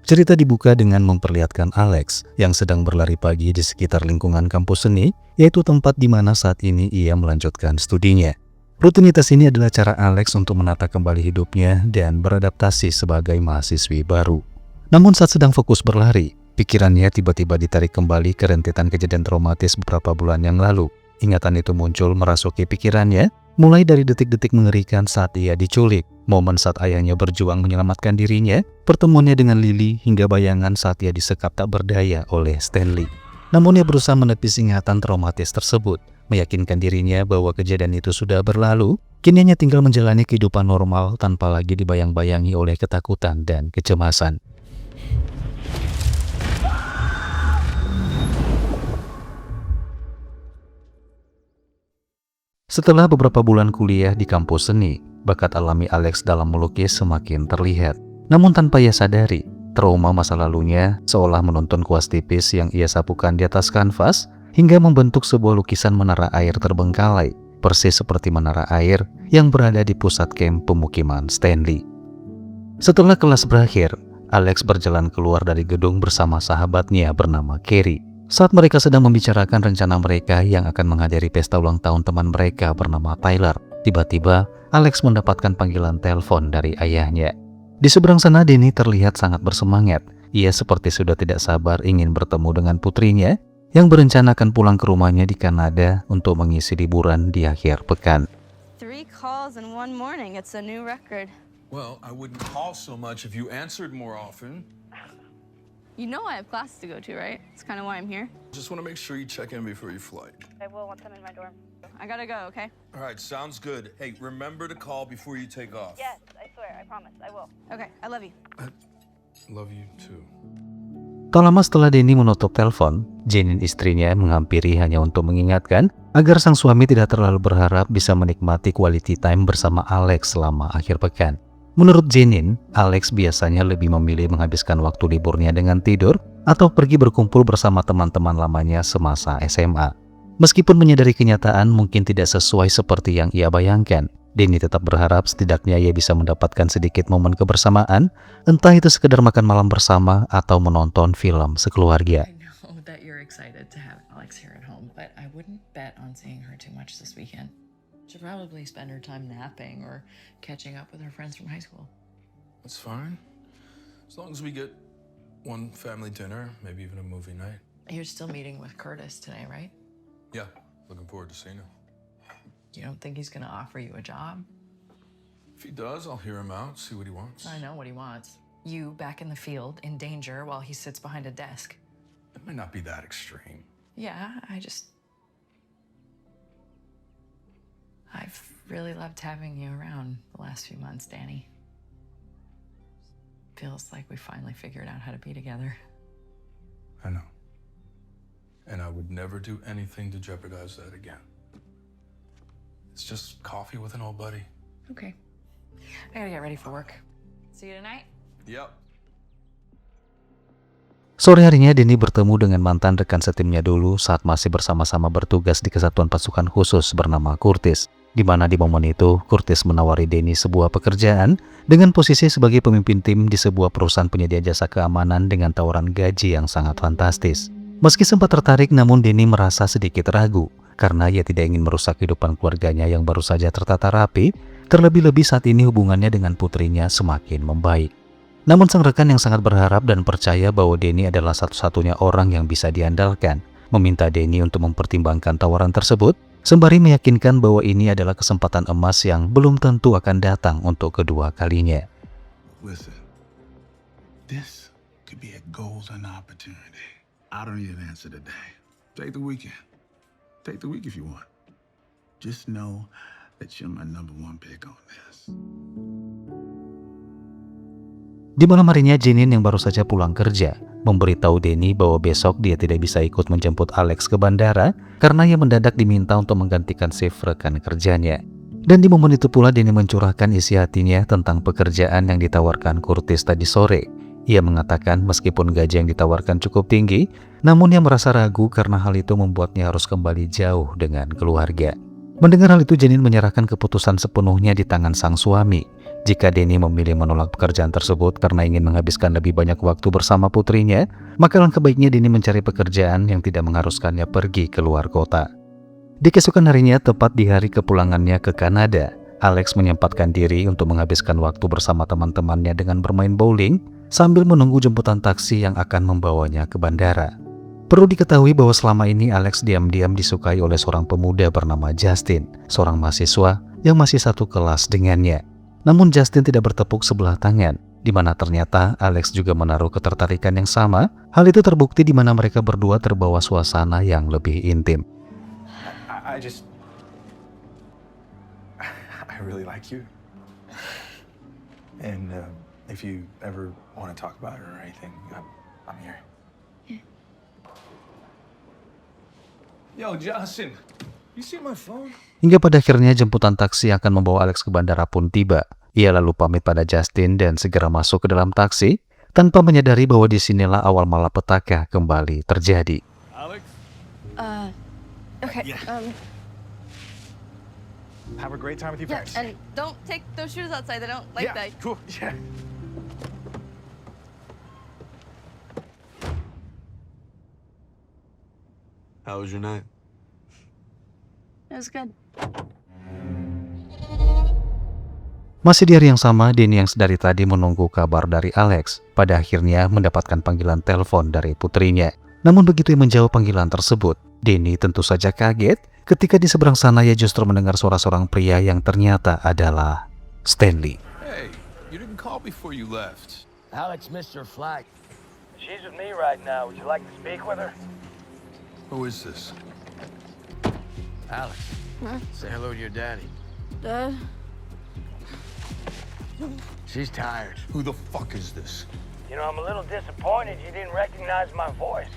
Cerita dibuka dengan memperlihatkan Alex yang sedang berlari pagi di sekitar lingkungan kampus seni, yaitu tempat di mana saat ini ia melanjutkan studinya. Rutinitas ini adalah cara Alex untuk menata kembali hidupnya dan beradaptasi sebagai mahasiswi baru. Namun saat sedang fokus berlari, pikirannya tiba-tiba ditarik kembali ke rentetan kejadian traumatis beberapa bulan yang lalu. Ingatan itu muncul merasuki pikirannya, mulai dari detik-detik mengerikan saat ia diculik, momen saat ayahnya berjuang menyelamatkan dirinya, pertemuannya dengan Lily, hingga bayangan saat ia disekap tak berdaya oleh Stanley. Namun ia berusaha menepis ingatan traumatis tersebut, meyakinkan dirinya bahwa kejadian itu sudah berlalu. Kini hanya tinggal menjalani kehidupan normal tanpa lagi dibayang-bayangi oleh ketakutan dan kecemasan. Setelah beberapa bulan kuliah di kampus seni, bakat alami Alex dalam melukis semakin terlihat. Namun tanpa ia sadari, trauma masa lalunya seolah menonton kuas tipis yang ia sapukan di atas kanvas hingga membentuk sebuah lukisan menara air terbengkalai, persis seperti menara air yang berada di pusat kamp pemukiman Stanley. Setelah kelas berakhir, Alex berjalan keluar dari gedung bersama sahabatnya bernama Carrie. Saat mereka sedang membicarakan rencana mereka yang akan menghadiri pesta ulang tahun teman mereka bernama Tyler, tiba-tiba Alex mendapatkan panggilan telepon dari ayahnya. Di seberang sana Denny terlihat sangat bersemangat. Ia seperti sudah tidak sabar ingin bertemu dengan putrinya yang berencana akan pulang ke rumahnya di Kanada untuk mengisi liburan di akhir pekan. 3 calls in one morning, it's a new record. Well, I wouldn't call so much if you answered more often. You know I have classes to go to, right? It's kind of why I'm here. Just want to make sure you check in before your flight. I will once I'm in my dorm. I gotta go, okay? All right, sounds good. Hey, remember to call before you take off. Yes, I swear, I promise, I will. Okay, I love you. Love you too. Tak lama setelah Denny menutup telepon, Jenin istrinya menghampiri hanya untuk mengingatkan agar sang suami tidak terlalu berharap bisa menikmati quality time bersama Alex selama akhir pekan. Menurut Jenin, Alex biasanya lebih memilih menghabiskan waktu liburnya dengan tidur atau pergi berkumpul bersama teman-teman lamanya semasa SMA. Meskipun menyadari kenyataan mungkin tidak sesuai seperti yang ia bayangkan, Denny tetap berharap setidaknya ia bisa mendapatkan sedikit momen kebersamaan, entah itu sekedar makan malam bersama atau menonton film sekeluarga. I know that you're excited to have Alex here at home, but I wouldn't bet on seeing her too much this weekend. She'll probably spend her time napping or catching up with her friends from high school. That's fine. As long as we get one family dinner, maybe even a movie night. You're still meeting with Curtis today, right? Yeah, looking forward to seeing him. You don't think he's gonna offer you a job? If he does, I'll hear him out, see what he wants. I know what he wants. You back in the field, in danger, while he sits behind a desk. It might not be that extreme. Yeah, I've really loved having you around the last few months, Danny. Feels like we finally figured out how to be together. I know. And I would never do anything to jeopardize that again. It's just coffee with an old buddy. Okay. I gotta get ready for work. See you tonight? Yep. Sore harinya Denny bertemu dengan mantan rekan setimnya dulu saat masih bersama-sama bertugas di kesatuan pasukan khusus bernama Curtis. Di mana di momen itu, Curtis menawari Denny sebuah pekerjaan dengan posisi sebagai pemimpin tim di sebuah perusahaan penyedia jasa keamanan dengan tawaran gaji yang sangat fantastis. Meski sempat tertarik, namun Denny merasa sedikit ragu karena ia tidak ingin merusak kehidupan keluarganya yang baru saja tertata rapi, terlebih-lebih saat ini hubungannya dengan putrinya semakin membaik. Namun sang rekan yang sangat berharap dan percaya bahwa Denny adalah satu-satunya orang yang bisa diandalkan, meminta Denny untuk mempertimbangkan tawaran tersebut, sembari meyakinkan bahwa ini adalah kesempatan emas yang belum tentu akan datang untuk kedua kalinya. Listen, this could be a golden opportunity. I don't need an answer today. Take the weekend. Take the week if you want. Just know that you're my number one pick on this. Di malam harinya, Jenin yang baru saja pulang kerja memberitahu Denny bahwa besok dia tidak bisa ikut menjemput Alex ke bandara karena ia mendadak diminta untuk menggantikan shift rekan kerjanya. Dan di momen itu pula Denny mencurahkan isi hatinya tentang pekerjaan yang ditawarkan Curtis tadi sore. Ia mengatakan meskipun gaji yang ditawarkan cukup tinggi, namun ia merasa ragu karena hal itu membuatnya harus kembali jauh dengan keluarga. Mendengar hal itu, Jenin menyerahkan keputusan sepenuhnya di tangan sang suami. Jika Denny memilih menolak pekerjaan tersebut karena ingin menghabiskan lebih banyak waktu bersama putrinya, maka langkah baiknya Denny mencari pekerjaan yang tidak mengharuskannya pergi ke luar kota. Di keesokan harinya, tepat di hari kepulangannya ke Kanada, Alex menyempatkan diri untuk menghabiskan waktu bersama teman-temannya dengan bermain bowling sambil menunggu jemputan taksi yang akan membawanya ke bandara. Perlu diketahui bahwa selama ini Alex diam-diam disukai oleh seorang pemuda bernama Justin, seorang mahasiswa yang masih satu kelas dengannya. Namun Justin tidak bertepuk sebelah tangan, di mana ternyata Alex juga menaruh ketertarikan yang sama. Hal itu terbukti di mana mereka berdua terbawa suasana yang lebih intim. I really like you. And if you ever want to talk about it or anything, I'm here. Yo, Justin, you see my phone? Hingga pada akhirnya jemputan taksi yang akan membawa Alex ke bandara pun tiba. Ia lalu pamit pada Justin dan segera masuk ke dalam taksi tanpa menyadari bahwa disinilah awal malapetaka kembali terjadi. Alex? Okay. Have a great time with your Yeah, friends. and don't take those shoes outside. They don't like that. Cool. Yeah. How was your night? It was good. Masih di hari yang sama, Denny yang sedari tadi menunggu kabar dari Alex, pada akhirnya mendapatkan panggilan telepon dari putrinya. Namun begitu ia menjawab panggilan tersebut, Denny tentu saja kaget ketika di seberang sana ia justru mendengar suara seorang pria yang ternyata adalah Stanley. Hey, you didn't call before you left. Alex missed her flight. She's with me right now. Would you like to speak with her? Who is this? Alex, say hello to your daddy. Dad? She's tired. Who the fuck is this? You know, I'm a little disappointed you didn't recognize my voice.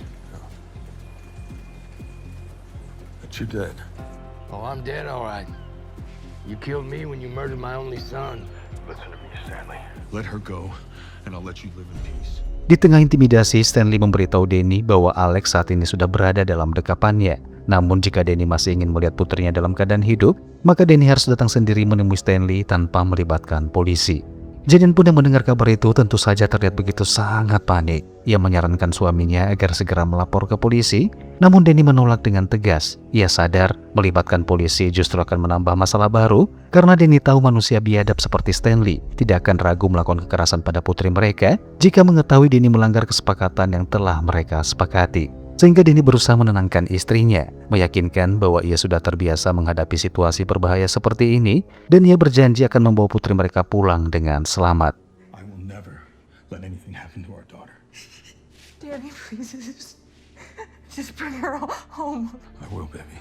But you're dead. Oh, I'm dead, all right. You killed me when you murdered my only son. Listen to me, Stanley. Let her go, and I'll let you live in peace. Di tengah intimidasi, Stanley memberitahu Denny bahwa Alex saat ini sudah berada dalam dekapannya. Namun jika Denny masih ingin melihat putrinya dalam keadaan hidup, maka Denny harus datang sendiri menemui Stanley tanpa melibatkan polisi. Jaden pun yang mendengar kabar itu tentu saja terlihat begitu sangat panik. Ia menyarankan suaminya agar segera melapor ke polisi, namun Denny menolak dengan tegas. Ia sadar melibatkan polisi justru akan menambah masalah baru, karena Denny tahu manusia biadab seperti Stanley tidak akan ragu melakukan kekerasan pada putri mereka jika mengetahui Denny melanggar kesepakatan yang telah mereka sepakati. Sehingga Denny berusaha menenangkan istrinya, meyakinkan bahwa ia sudah terbiasa menghadapi situasi berbahaya seperti ini, dan ia berjanji akan membawa putri mereka pulang dengan selamat. I will never let anything happen to our daughter. Daddy, please, just bring her home. I will, baby.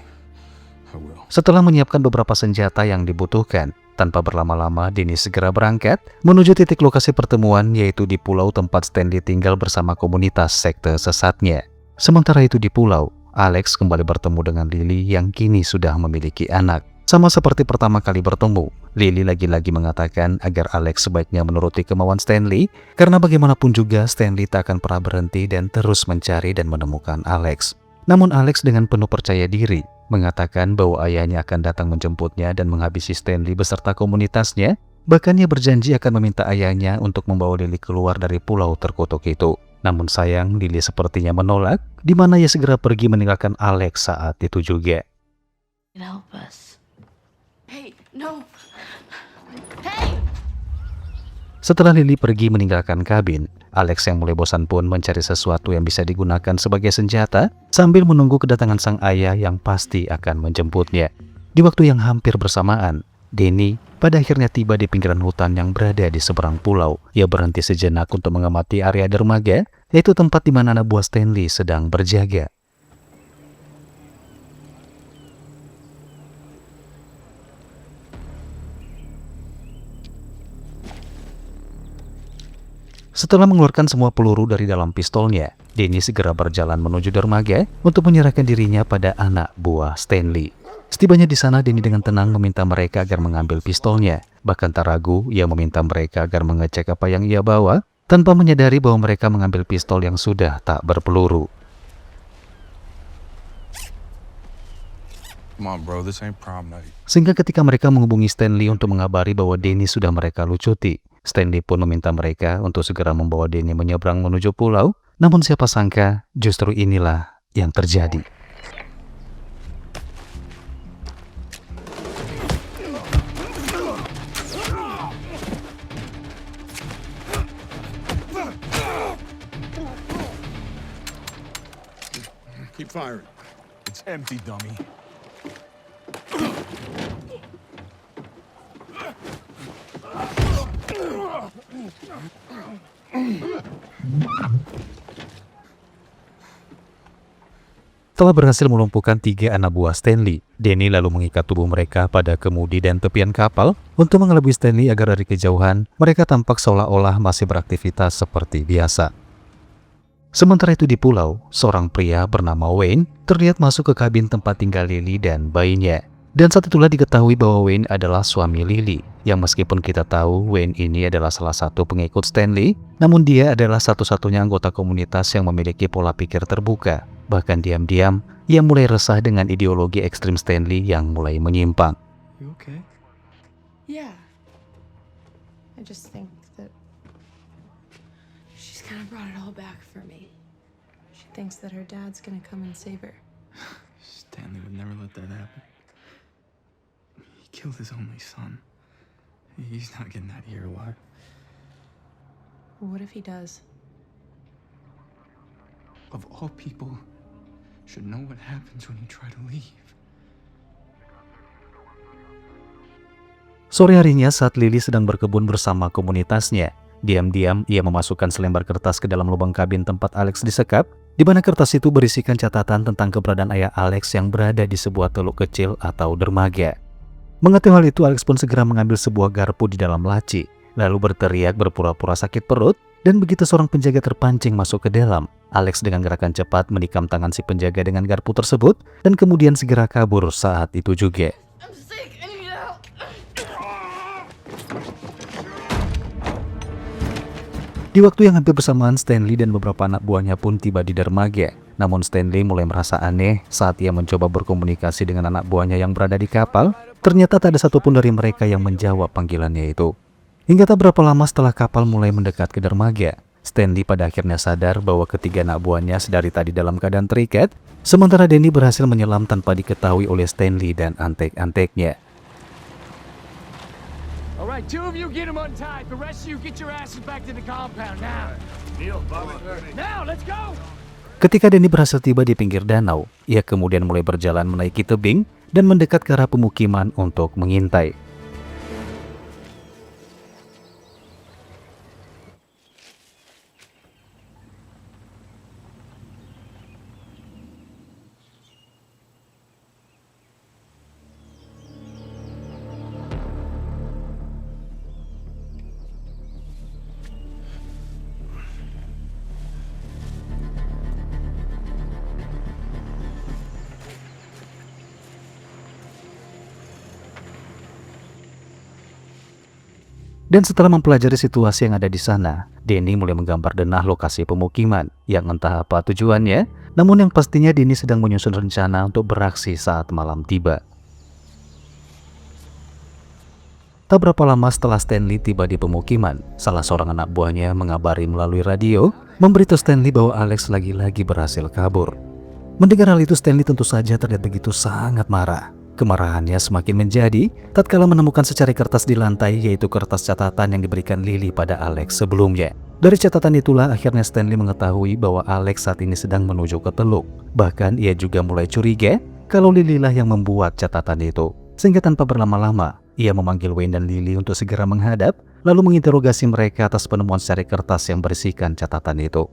I will. Setelah menyiapkan beberapa senjata yang dibutuhkan, tanpa berlama-lama Denny segera berangkat menuju titik lokasi pertemuan, yaitu di pulau tempat Stanley tinggal bersama komunitas sekte sesatnya. Sementara itu di pulau, Alex kembali bertemu dengan Lily yang kini sudah memiliki anak. Sama seperti pertama kali bertemu, Lily lagi-lagi mengatakan agar Alex sebaiknya menuruti kemauan Stanley, karena bagaimanapun juga Stanley tak akan pernah berhenti dan terus mencari dan menemukan Alex. Namun Alex dengan penuh percaya diri mengatakan bahwa ayahnya akan datang menjemputnya dan menghabisi Stanley beserta komunitasnya. Bahkan ia berjanji akan meminta ayahnya untuk membawa Lily keluar dari pulau terkutuk itu. Namun sayang, Lily sepertinya menolak, di mana ia segera pergi meninggalkan Alex saat itu juga. Help us. Hey, no. Hey! Setelah Lily pergi meninggalkan kabin, Alex yang mulai bosan pun mencari sesuatu yang bisa digunakan sebagai senjata sambil menunggu kedatangan sang ayah yang pasti akan menjemputnya. Di waktu yang hampir bersamaan, Denny pada akhirnya tiba di pinggiran hutan yang berada di seberang pulau. Ia berhenti sejenak untuk mengamati area dermaga, yaitu tempat di mana anak buah Stanley sedang berjaga. Setelah mengeluarkan semua peluru dari dalam pistolnya, Denny segera berjalan menuju dermaga untuk menyerahkan dirinya pada anak buah Stanley. Setibanya di sana, Denny dengan tenang meminta mereka agar mengambil pistolnya. Bahkan tak ragu, ia meminta mereka agar mengecek apa yang ia bawa, tanpa menyadari bahwa mereka mengambil pistol yang sudah tak berpeluru. Come on, bro. This ain't prom night. Sehingga ketika mereka menghubungi Stanley untuk mengabari bahwa Danny sudah mereka lucuti, Stanley pun meminta mereka untuk segera membawa Danny menyeberang menuju pulau. Namun siapa sangka justru inilah yang terjadi. Keep firing. It's empty, dummy. Setelah berhasil melumpuhkan 3 anak buah Stanley, Danny lalu mengikat tubuh mereka pada kemudi dan tepian kapal untuk mengelabui Stanley agar dari kejauhan mereka tampak seolah-olah masih beraktivitas seperti biasa. Sementara itu di pulau, seorang pria bernama Wayne terlihat masuk ke kabin tempat tinggal Lily dan bayinya. Dan saat itulah diketahui bahwa Wayne adalah suami Lily, yang meskipun kita tahu Wayne ini adalah salah satu pengikut Stanley, namun dia adalah satu-satunya anggota komunitas yang memiliki pola pikir terbuka. Bahkan diam-diam, ia mulai resah dengan ideologi ekstrim Stanley yang mulai menyimpang. You okay? Yeah. I just think that she's kind of brought it all back for me. She thinks that her dad's gonna come and save her. Stanley would never let that happen. He killed his only son. He's not getting out of here alive. What if he does? Of all people, should know what happens when you try to leave. Sore harinya saat Lily sedang berkebun bersama komunitasnya, diam-diam ia memasukkan selembar kertas ke dalam lubang kabin tempat Alex disekap, di mana kertas itu berisikan catatan tentang keberadaan ayah Alex yang berada di sebuah teluk kecil atau dermaga. Mengetahui hal itu, Alex pun segera mengambil sebuah garpu di dalam laci, lalu berteriak berpura-pura sakit perut, dan begitu seorang penjaga terpancing masuk ke dalam, Alex dengan gerakan cepat menikam tangan si penjaga dengan garpu tersebut, dan kemudian segera kabur saat itu juga. I'm sick. I need help. Di waktu yang hampir bersamaan, Stanley dan beberapa anak buahnya pun tiba di dermaga. Namun Stanley mulai merasa aneh saat ia mencoba berkomunikasi dengan anak buahnya yang berada di kapal. Ternyata tak ada satupun dari mereka yang menjawab panggilannya itu. Hingga tak berapa lama setelah kapal mulai mendekat ke dermaga, Stanley pada akhirnya sadar bahwa ketiga anak buahnya sedari tadi dalam keadaan terikat, sementara Danny berhasil menyelam tanpa diketahui oleh Stanley dan antek-anteknya. All right, 2 of you get him untied. The rest of you get your asses back to the compound now. Now, let's go! Ketika Danny berhasil tiba di pinggir danau, ia kemudian mulai berjalan menaiki tebing dan mendekat ke arah pemukiman untuk mengintai. Dan setelah mempelajari situasi yang ada di sana, Danny mulai menggambar denah lokasi pemukiman yang entah apa tujuannya, namun yang pastinya Danny sedang menyusun rencana untuk beraksi saat malam tiba. Tak berapa lama setelah Stanley tiba di pemukiman, salah seorang anak buahnya mengabari melalui radio, memberitahu Stanley bahwa Alex lagi-lagi berhasil kabur. Mendengar hal itu, Stanley tentu saja terlihat begitu sangat marah. Kemarahannya semakin menjadi tatkala menemukan secari kertas di lantai, yaitu kertas catatan yang diberikan Lily pada Alex sebelumnya. Dari catatan itulah akhirnya Stanley mengetahui bahwa Alex saat ini sedang menuju ke teluk. Bahkan ia juga mulai curiga kalau Lily lah yang membuat catatan itu. Sehingga tanpa berlama-lama, ia memanggil Wayne dan Lily untuk segera menghadap, lalu menginterogasi mereka atas penemuan secari kertas yang berisikan catatan itu.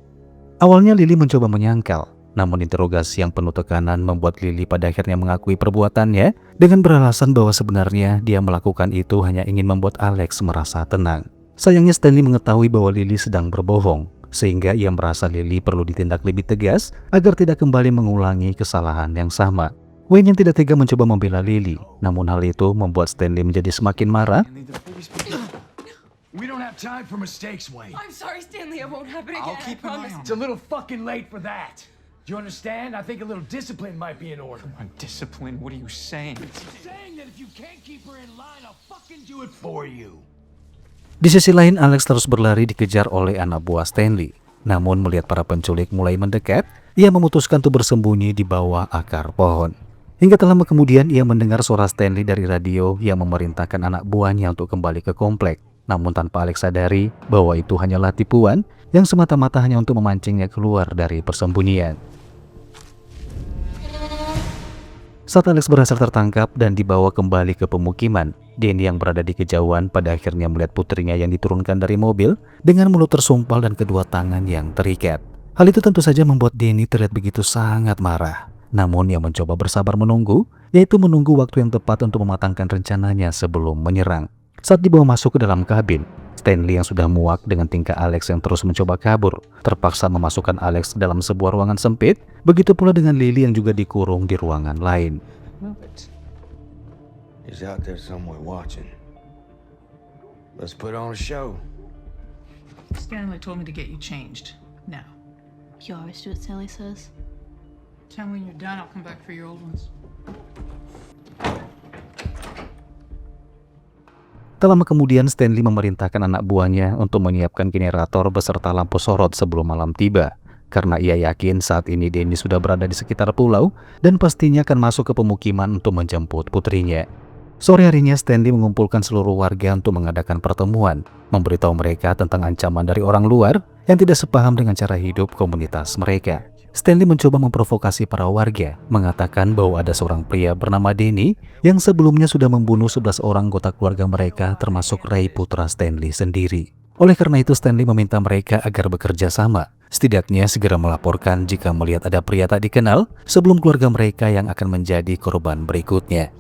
Awalnya Lily mencoba menyangkal, namun interogasi yang penuh tekanan membuat Lily pada akhirnya mengakui perbuatannya dengan beralasan bahwa sebenarnya dia melakukan itu hanya ingin membuat Alex merasa tenang. Sayangnya Stanley mengetahui bahwa Lily sedang berbohong, sehingga ia merasa Lily perlu ditindak lebih tegas agar tidak kembali mengulangi kesalahan yang sama. Wayne yang tidak tega mencoba membela Lily, namun hal itu membuat Stanley menjadi semakin marah. We don't have time for mistakes, Wayne. I'm sorry, Stanley. It won't happen again. It's a little fucking late for that. You understand? I think a little discipline might be in order. Come on, discipline? What are you saying? Saying that if you can't keep her in line, I'll fucking do it for you. Di sisi lain, Alex terus berlari dikejar oleh anak buah Stanley. Namun melihat para penculik mulai mendekat, ia memutuskan untuk bersembunyi di bawah akar pohon. Hingga tak lama kemudian ia mendengar suara Stanley dari radio yang memerintahkan anak buahnya untuk kembali ke komplek. Namun tanpa Alex sadari bahwa itu hanyalah tipuan yang semata-mata hanya untuk memancingnya keluar dari persembunyian. Saat Alex berhasil tertangkap dan dibawa kembali ke pemukiman, Danny yang berada di kejauhan pada akhirnya melihat putrinya yang diturunkan dari mobil dengan mulut tersumpal dan kedua tangan yang terikat. Hal itu tentu saja membuat Danny terlihat begitu sangat marah. Namun ia mencoba bersabar menunggu, yaitu menunggu waktu yang tepat untuk mematangkan rencananya sebelum menyerang. Saat dibawa masuk ke dalam kabin, Stanley yang sudah muak dengan tingkah Alex yang terus mencoba kabur, terpaksa memasukkan Alex ke dalam sebuah ruangan sempit, begitu pula dengan Lily yang juga dikurung di ruangan lain. Move it. He's out there somewhere watching. Let's put on a show. Stanley told me to get you changed. Now. You always do what Stanley says. Tell me when you're done, I'll come back for your old ones. Tak lama kemudian Stanley memerintahkan anak buahnya untuk menyiapkan generator beserta lampu sorot sebelum malam tiba. Karena ia yakin saat ini Danny sudah berada di sekitar pulau dan pastinya akan masuk ke pemukiman untuk menjemput putrinya. Sore harinya Stanley mengumpulkan seluruh warga untuk mengadakan pertemuan, memberitahu mereka tentang ancaman dari orang luar yang tidak sepaham dengan cara hidup komunitas mereka. Stanley mencoba memprovokasi para warga, mengatakan bahwa ada seorang pria bernama Danny yang sebelumnya sudah membunuh 11 orang anggota keluarga mereka termasuk Ray putra Stanley sendiri. Oleh karena itu Stanley meminta mereka agar bekerja sama, setidaknya segera melaporkan jika melihat ada pria tak dikenal sebelum keluarga mereka yang akan menjadi korban berikutnya.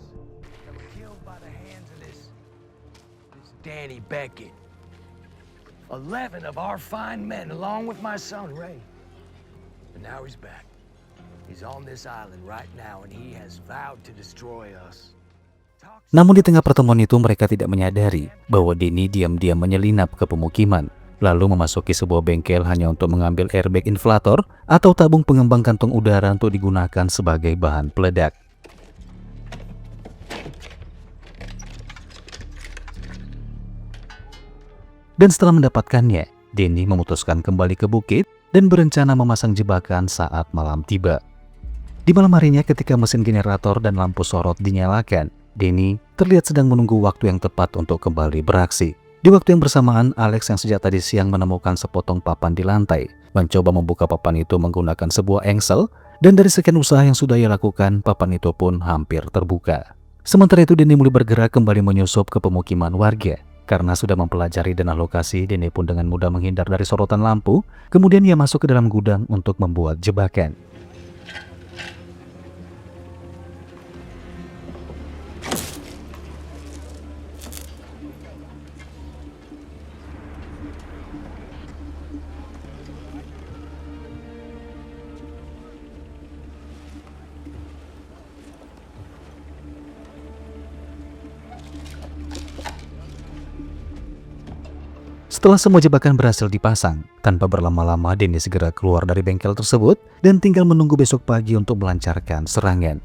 Danny Beckett. 11 of our fine men along with my son Ray. And now he's back. He's on this island right now and he has vowed to destroy us. Namun di tengah pertemuan itu mereka tidak menyadari bahwa Danny diam-diam menyelinap ke pemukiman, lalu memasuki sebuah bengkel hanya untuk mengambil airbag inflator atau tabung pengembang kantung udara untuk digunakan sebagai bahan peledak. Dan setelah mendapatkannya, Danny memutuskan kembali ke bukit dan berencana memasang jebakan saat malam tiba. Di malam harinya ketika mesin generator dan lampu sorot dinyalakan, Danny terlihat sedang menunggu waktu yang tepat untuk kembali beraksi. Di waktu yang bersamaan, Alex yang sejak tadi siang menemukan sepotong papan di lantai, mencoba membuka papan itu menggunakan sebuah engsel, dan dari sekian usaha yang sudah ia lakukan, papan itu pun hampir terbuka. Sementara itu Danny mulai bergerak kembali menyusup ke pemukiman warga. Karena sudah mempelajari denah lokasi, Danny pun dengan mudah menghindar dari sorotan lampu. Kemudian ia masuk ke dalam gudang untuk membuat jebakan. Setelah semua jebakan berhasil dipasang, tanpa berlama-lama Danny segera keluar dari bengkel tersebut dan tinggal menunggu besok pagi untuk melancarkan serangan.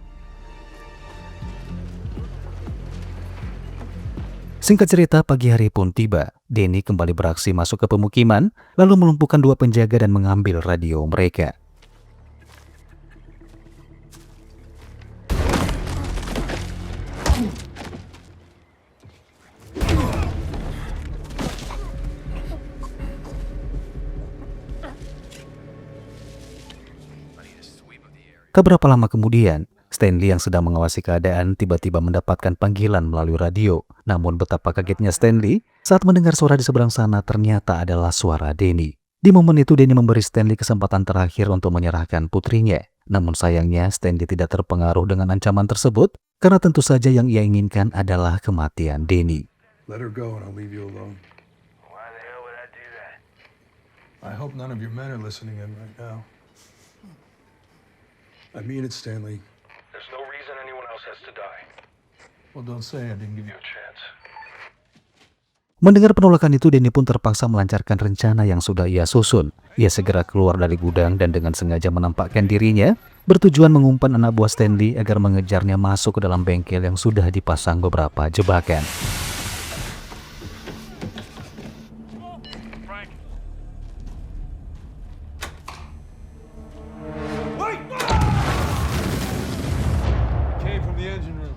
Singkat cerita, pagi hari pun tiba. Danny kembali beraksi masuk ke pemukiman, lalu melumpuhkan 2 penjaga dan mengambil radio mereka. Tak berapa lama kemudian, Stanley yang sedang mengawasi keadaan tiba-tiba mendapatkan panggilan melalui radio. Namun betapa kagetnya Stanley saat mendengar suara di seberang sana ternyata adalah suara Danny. Di momen itu Danny memberi Stanley kesempatan terakhir untuk menyerahkan putrinya. Namun sayangnya Stanley tidak terpengaruh dengan ancaman tersebut karena tentu saja yang ia inginkan adalah kematian Danny. Let her go and I'll leave you alone. Why the hell would I do that? I hope none of your men are listening in right now. I mean it, Stanley. There's no reason anyone else has to die. Well, don't say I didn't give you A chance. Mendengar penolakan itu, Danny pun terpaksa melancarkan rencana yang sudah ia susun. Ia segera keluar dari gudang dan dengan sengaja menampakkan dirinya, bertujuan mengumpan anak buah Stanley agar mengejarnya masuk ke dalam bengkel yang sudah dipasang beberapa jebakan. Came from the engine room.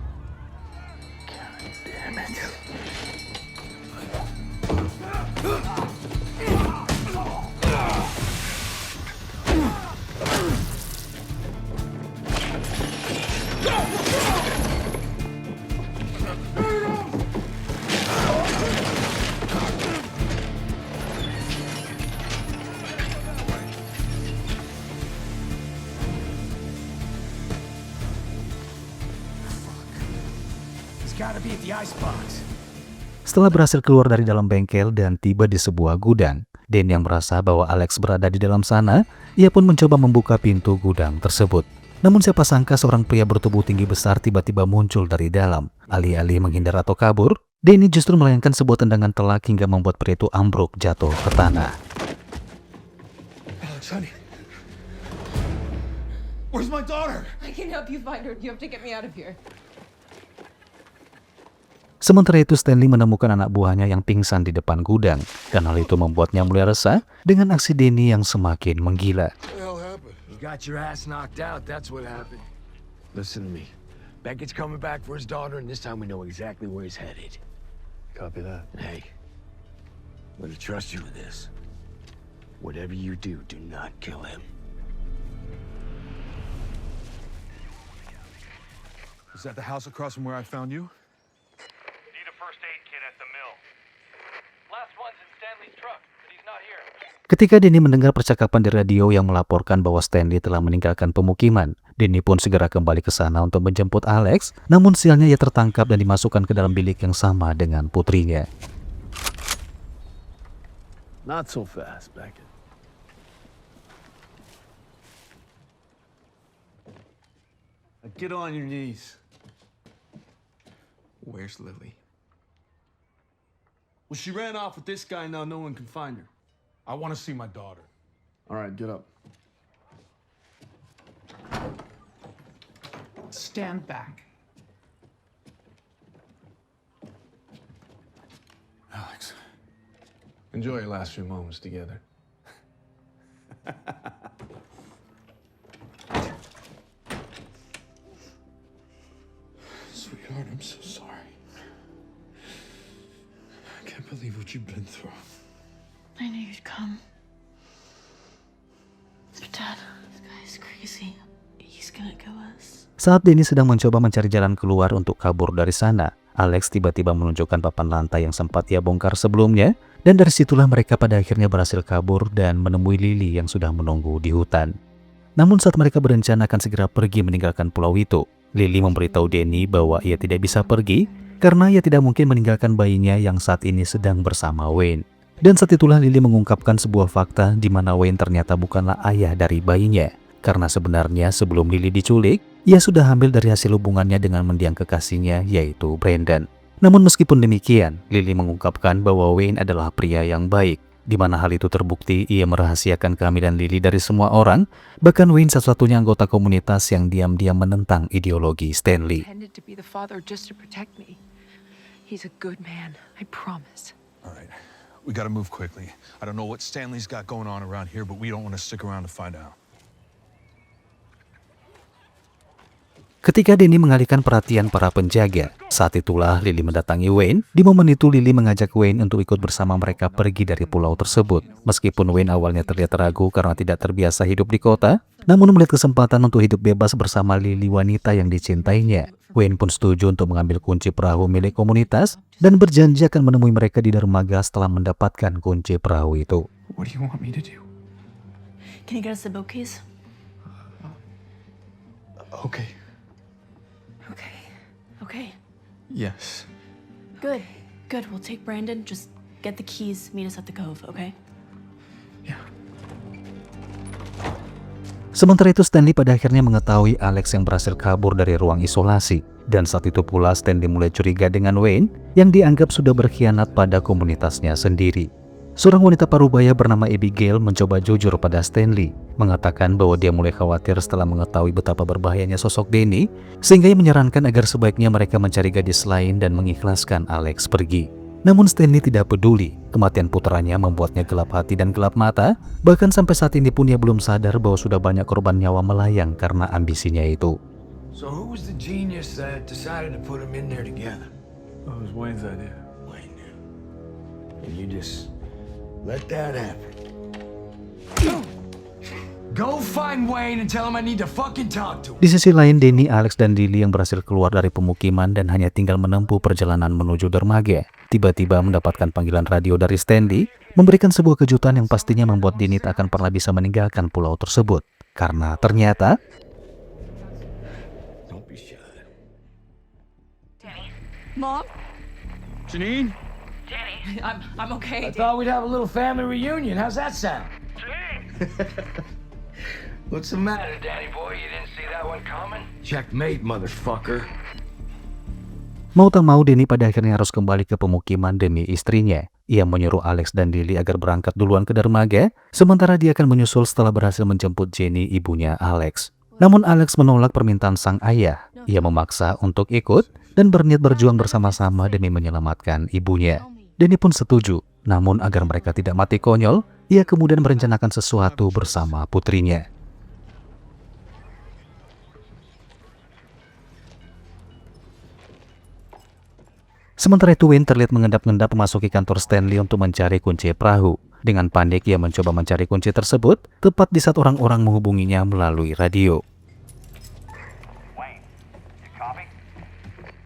He's gotta be at the icebox. Setelah berhasil keluar dari dalam bengkel dan tiba di sebuah gudang, Dan yang merasa bahwa Alex berada di dalam sana, ia pun mencoba membuka pintu gudang tersebut. Namun siapa sangka seorang pria bertubuh tinggi besar tiba-tiba muncul dari dalam. Alih-alih menghindar atau kabur, Danny justru melayangkan sebuah tendangan telak hingga membuat pria itu ambruk jatuh ke tanah. Alex, honey. Where's my daughter? I can help you find her. You have to get me out of here. Sementara itu Stanley menemukan anak buahnya yang pingsan di depan gudang, dan hal itu membuatnya mulai resah dengan aksi Danny yang semakin menggila. What the hell happened? You got your ass knocked out, that's what happened. Listen to me. Beckett's coming back for his daughter, and this time we know exactly where he's headed. Copy that. Hey, I'm gonna trust you with this. Whatever you do not kill him. Is that the house across from where I found you? Need a first aid kit at the mill. Last one's in Stanley's truck, but he's not here. Ketika Danny mendengar percakapan di radio yang melaporkan bahwa Stanley telah meninggalkan pemukiman, Danny pun segera kembali ke sana untuk menjemput Alex, namun sialnya ia tertangkap dan dimasukkan ke dalam bilik yang sama dengan putrinya. Not so fast, Beckett. Get on your knees. Where's Lily? Well, she ran off with this guy, now no one can find her. I want to see my daughter. All right, get up. Stand back. Alex, enjoy your last few moments together. Sweetheart, I'm so sorry. I can't believe what you've been through. I knew you'd come. But Dad, this guy's crazy. He's gonna kill us. Saat Danny sedang mencoba mencari jalan keluar untuk kabur dari sana, Alex tiba-tiba menunjukkan papan lantai yang sempat ia bongkar sebelumnya, dan dari situlah mereka pada akhirnya berhasil kabur dan menemui Lily yang sudah menunggu di hutan. Namun saat mereka berencana akan segera pergi meninggalkan pulau itu, Lily memberitahu Danny bahwa ia tidak bisa pergi karena ia tidak mungkin meninggalkan bayinya yang saat ini sedang bersama Wayne. Dan saat itulah Lily mengungkapkan sebuah fakta di mana Wayne ternyata bukanlah ayah dari bayinya. Karena sebenarnya sebelum Lily diculik, ia sudah hamil dari hasil hubungannya dengan mendiang kekasihnya yaitu Brandon. Namun meskipun demikian, Lily mengungkapkan bahwa Wayne adalah pria yang baik. Di mana hal itu terbukti, ia merahasiakan kehamilan Lily dari semua orang, bahkan Wayne satu-satunya anggota komunitas yang diam-diam menentang ideologi Stanley. Intended to be the father just to protect me. He's a good man, I promise. All right, we gotta move quickly. I don't know what Stanley's got going on around here, but we don't want to stick around to find out. Ketika Danny mengalihkan perhatian para penjaga, saat itulah Lily mendatangi Wayne. Di momen itu Lily mengajak Wayne untuk ikut bersama mereka pergi dari pulau tersebut. Meskipun Wayne awalnya terlihat ragu karena tidak terbiasa hidup di kota, namun melihat kesempatan untuk hidup bebas bersama Lily wanita yang dicintainya, Wayne pun setuju untuk mengambil kunci perahu milik komunitas dan berjanji akan menemui mereka di dermaga setelah mendapatkan kunci perahu itu. What do you want me to do? Can you get us the boat keys? Okay. Okay. Yes. Good. We'll take Brandon. Just get the keys, meet us at the cove, okay? Yeah. Sementara itu Stanley pada akhirnya mengetahui Alex yang berhasil kabur dari ruang isolasi. Dan saat itu pula Stanley mulai curiga dengan Wayne yang dianggap sudah berkhianat pada komunitasnya sendiri. Seorang wanita parubaya bernama Abigail mencoba jujur pada Stanley, mengatakan bahwa dia mulai khawatir setelah mengetahui betapa berbahayanya sosok Danny, sehingga ia menyarankan agar sebaiknya mereka mencari gadis lain dan mengikhlaskan Alex pergi. Namun Stanley tidak peduli, kematian putranya membuatnya gelap hati dan gelap mata, bahkan sampai saat ini pun ia belum sadar bahwa sudah banyak korban nyawa melayang karena ambisinya itu. So who was the genius that decided to put them in there together? That was Wayne's idea. Wayne. And you just let that happen. Go find Wayne and tell him I need to fucking talk to him. Di sisi lain, Danny, Alex, dan Lily yang berhasil keluar dari pemukiman dan hanya tinggal menempuh perjalanan menuju dermaga, tiba-tiba mendapatkan panggilan radio dari Stanley, memberikan sebuah kejutan yang pastinya membuat Danny tak akan pernah bisa meninggalkan pulau tersebut. Karena ternyata Don't be shy. Mom? Janine? Danny, I'm okay. I thought we'd have a little family reunion. How's that sound? What's the matter, Danny boy? You didn't see that one coming? Checkmate, motherfucker. mau tak mau Danny pada akhirnya harus kembali ke pemukiman demi istrinya. Ia menyuruh Alex dan Lily agar berangkat duluan ke dermaga, sementara dia akan menyusul setelah berhasil menjemput Jenny, ibunya Alex. Namun Alex menolak permintaan sang ayah. Ia memaksa untuk ikut dan berniat berjuang bersama-sama demi menyelamatkan ibunya. Danny pun setuju, namun agar mereka tidak mati konyol, ia kemudian merencanakan sesuatu bersama putrinya. Sementara itu Wayne terlihat mengendap-endap memasuki kantor Stanley untuk mencari kunci perahu. Dengan panik ia mencoba mencari kunci tersebut, tepat di saat orang-orang menghubunginya melalui radio.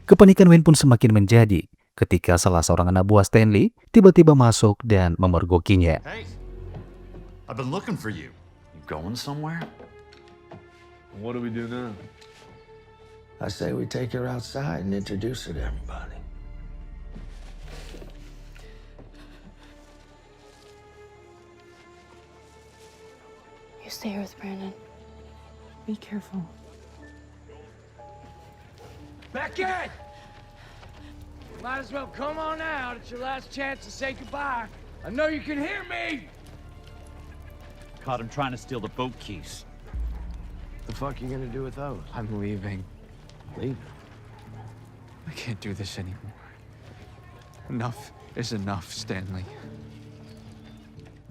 Kepanikan Wayne pun semakin menjadi ketika salah seorang anak buah Stanley tiba-tiba masuk dan memergokinya. Hey, I've been looking for you. You going somewhere? What do we do now? I say we take her outside and introduce her to everybody. You stay here with Brandon. Be careful. Beckett! Might as well come on out. It's your last chance to say goodbye. I know you can hear me! Caught him trying to steal the boat keys. The fuck you gonna do with those? I'm leaving. Leave. I can't do this anymore. Enough is enough, Stanley.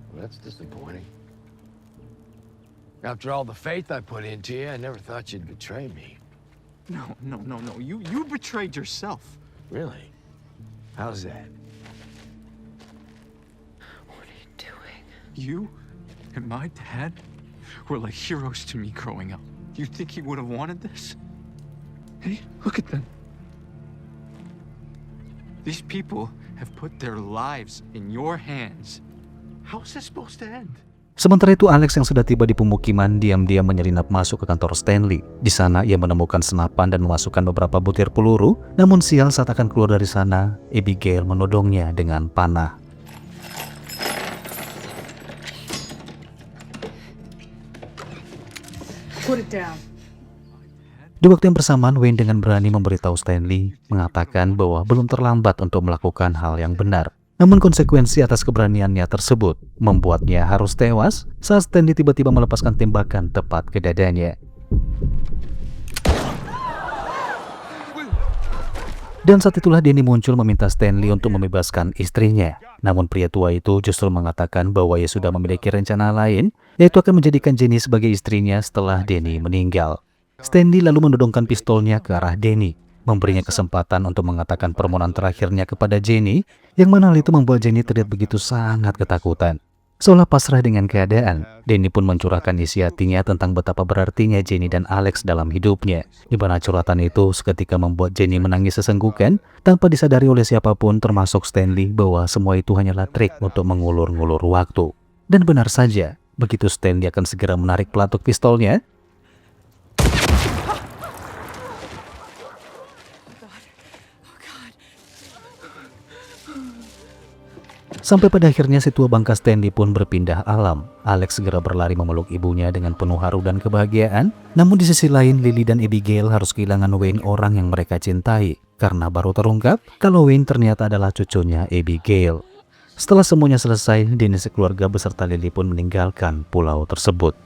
Well, that's disappointing. After all the faith I put into you, I never thought you'd betray me. No. You betrayed yourself. Really? How's that? What are you doing? You and my dad were like heroes to me growing up. You think he would have wanted this? Hey, look at them. These people have put their lives in your hands. How is this supposed to end? Sementara itu Alex yang sudah tiba di pemukiman diam-diam menyelinap masuk ke kantor Stanley. Di sana ia menemukan senapan dan memasukkan beberapa butir peluru. Namun sial saat akan keluar dari sana, Abigail menodongnya dengan panah. Put it down. Di waktu yang bersamaan Wayne dengan berani memberitahu Stanley, mengatakan bahwa belum terlambat untuk melakukan hal yang benar. Namun konsekuensi atas keberaniannya tersebut membuatnya harus tewas saat Stanley tiba-tiba melepaskan tembakan tepat ke dadanya. Dan saat itulah Danny muncul meminta Stanley untuk membebaskan istrinya. Namun pria tua itu justru mengatakan bahwa ia sudah memiliki rencana lain, yaitu akan menjadikan Jenny sebagai istrinya setelah Danny meninggal. Stanley lalu menodongkan pistolnya ke arah Danny, memberinya kesempatan untuk mengatakan permohonan terakhirnya kepada Jenny, yang mana hal itu membuat Jenny terlihat begitu sangat ketakutan. Seolah pasrah dengan keadaan, Danny pun mencurahkan isi hatinya tentang betapa berartinya Jenny dan Alex dalam hidupnya, di mana curhatan itu seketika membuat Jenny menangis sesenggukan tanpa disadari oleh siapapun termasuk Stanley bahwa semua itu hanyalah trik untuk mengulur-ngulur waktu. Dan benar saja, begitu Stanley akan segera menarik pelatuk pistolnya, Sampai pada akhirnya si tua bangka Stanley pun berpindah alam. Alex segera berlari memeluk ibunya dengan penuh haru dan kebahagiaan. Namun di sisi lain, Lily dan Abigail harus kehilangan Wayne, orang yang mereka cintai. Karena baru terungkap kalau Wayne ternyata adalah cucunya Abigail. Setelah semuanya selesai, Dennis sekeluarga beserta Lily pun meninggalkan pulau tersebut.